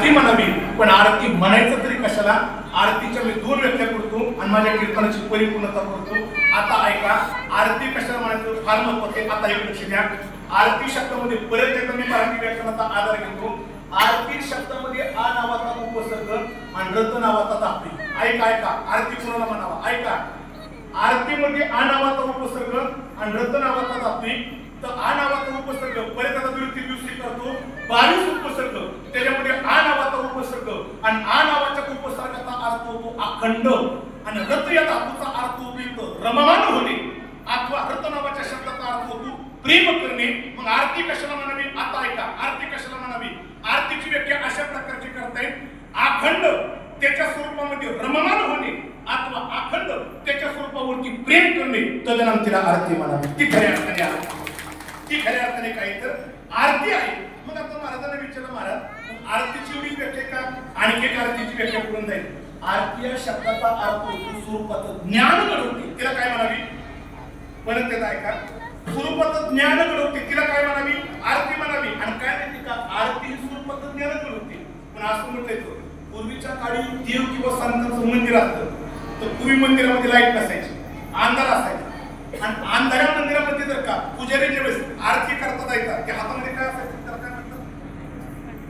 आरती म्हणावी, पण आरती म्हणायचं तरी कशाला? आरतीच्या मी दोन व्याख्या करतो आणि माझ्या कीर्तनाची परिपूर्णता करतो. आता ऐका, आरती कशाला म्हणायचं फार महत्वाचं आहे. आता एक लक्ष द्या. आरती शब्दामध्ये परत एकदा मी मराठी व्याकरणाचा आधार घेतो. आरती शब्दामध्ये आ नावाचा उपसर्ग आणि रत नावाचा धातू. ऐका ऐका, आरती कोणाला म्हणावा? ऐका, आरतीमध्ये आ नावाचा उपसर्ग आणि रत नावाचा धातू. तर आ नावाचा उपसर्ग परत आता दुरुस्ती करतो. 22 उपसर्ग, त्याच्यामध्ये आ नावाचा उपसर्ग आणि आ नावाच्या उपसर्गाचा अर्थ होतो अखंड आणि रत या धातूचा अर्थ होतो रममान होणे अथवा रत नावाच्या शब्दाचा अर्थ होतो प्रेम करणे. मग आरती कशाला म्हणावी? आता ऐका, आरती कशाला म्हणावी? आरतीची व्याख्या अशा प्रकारची करता येईल. अखंड त्याच्या स्वरूपामध्ये रममान होणे अथवा अखंड त्याच्या स्वरूपावरती प्रेम करणे, तदनंतर तिला आरती म्हणावी. ती खऱ्या अर्थाने आहे. ती खऱ्या अर्थाने काय तर आरती आहे. मग आता महाराजांना विचारलं, महाराज आरतीची एवढी व्याख्या का? आणखी एक आरतीची व्याख्या करून जाईल. आरती या शब्दाचा अर्थ होतो स्वरूपाचं ज्ञान घडवते, तिला काय म्हणावी? परत त्याचा ऐका, स्वरूपाचं ज्ञान घडवते, तिला काय म्हणावी? आरती म्हणावी. आणि काय माहिती का, आरती ही स्वरूपाचं ज्ञान घडवते. पण असं म्हटलं पूर्वीच्या काळी देव किंवा संतांचं मंदिर असतं, तर पूर्वी मंदिरामध्ये लाईट नसायची, अंधार असायचा. आणि अंधाऱ्या मंदिरामध्ये जर का पुजारी ज्यावेळेस आरती करता जायचा, त्या हातामध्ये काय असायचं? त्याला काय म्हणतात?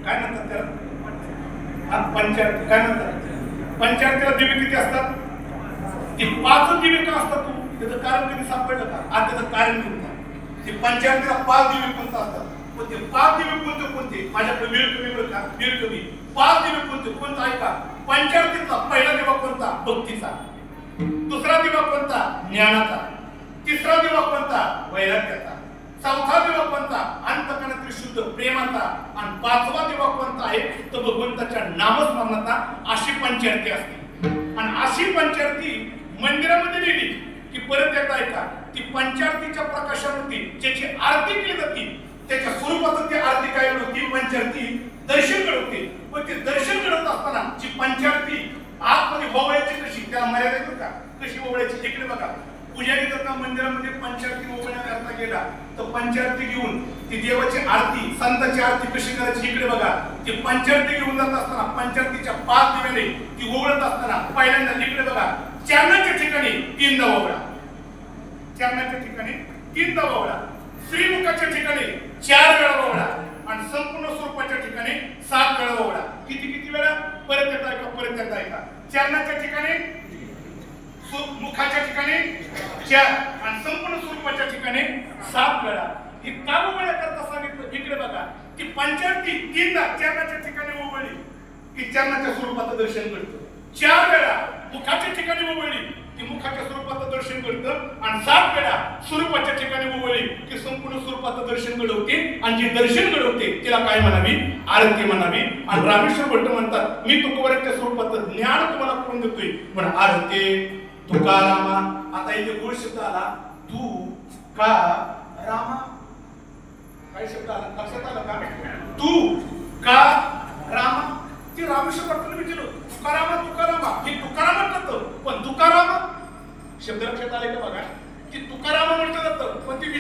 काय म्हणतात त्याला? पंचारती. काय म्हणतात? पंचारतीला दिवे किती असतात? ते 5 दिवे का असतात? त्याचं कारण कधी सापडलं का? आज त्याचं कारण कोणतं? ते पंचारतीला 5 दिवे कोणतं असतात? पण ते 5 दिवे कोणते? माझ्याकडे वेळ कमी बरं का, वेळ कमी. 5 दिवे कोणतं ऐका. पंचारतीचा पहिला दिवा कोणता? भक्तीचा. दुसरा दिवा कोणता? ज्ञानाचा. तिसरा दिवा कोणता? वैराग्याचा. चौथा दिवा कोणता? अंतःकरणातील शुद्ध प्रेमाचा. आणि 5वा दिवा कोणता आहे? तर भगवंताच्या नामस्मरणाचा. अशी पंचारती असते. आणि अशी पंचारती मंदिरामध्ये लिहिली की परत एकदा ऐका, ती पंचारतीच्या प्रकाशावरती ज्याची आरती केली जाते त्याच्या स्वरूपात ती आरती काय होती? पंचारती दर्शन घडवते. पण ते दर्शन घडवत असताना जी पंचारती आतमध्ये ओवळायची कशी, त्याला मर्यादा आहे का? कशी ओवळायची? तिकडे बघा, पुजारी जर का मंदिरामध्ये पंचारती ओवळण्याकरता गेला तर पंचारती घेऊन ती देवाची आरती, संतांची आरती कशी करायची इकडे बघा. ती पंचारती घेऊन जात असताना पंचारतीच्या 5 दिव्याने ती ओवळत असताना पहिल्यांदा इकडे बघा, चरणाच्या ठिकाणी 3दा ओवळा, चरणाच्या ठिकाणी 3दा ओवळा, श्रीमुखाच्या ठिकाणी 4 वेळा ओवळा आणि संपूर्ण स्वरूपाच्या ठिकाणी 7 वेळा ओवळा. किती वेळा? परत एकदा ऐका, परत एकदा ऐका. चरणाच्या ठिकाणी, मुखाच्या ठिकाणी 4 आणि संपूर्ण स्वरूपाच्या ठिकाणी 7 वेळा. ही का ओवळ्या करता सांगितलं? इकडे बघा, ती पंचारती 3दा चरणाच्या ठिकाणी ओवळली की चरणाच्या स्वरूपाचं दर्शन घडतं. 4 वेळा मुखाच्या ठिकाणी ओवळली की मुखाच्या स्वरूपाचं दर्शन घडतं आणि 7 वेळा स्वरूपाच्या ठिकाणी ओवळली की संपूर्ण स्वरूपाचं दर्शन घडवते. आणि जे दर्शन घडवते तिला काय म्हणावी? आरती म्हणावी. आणि रामेश्वर भट्ट म्हणतात, मी तुकोबाराच्या स्वरूपाचं ज्ञान तुम्हाला करून देतोय पण आरती तुकारामा. आता इथे गोड शब्द आला, तू का रामा. काय शब्द आला? लक्षात आलं का? तू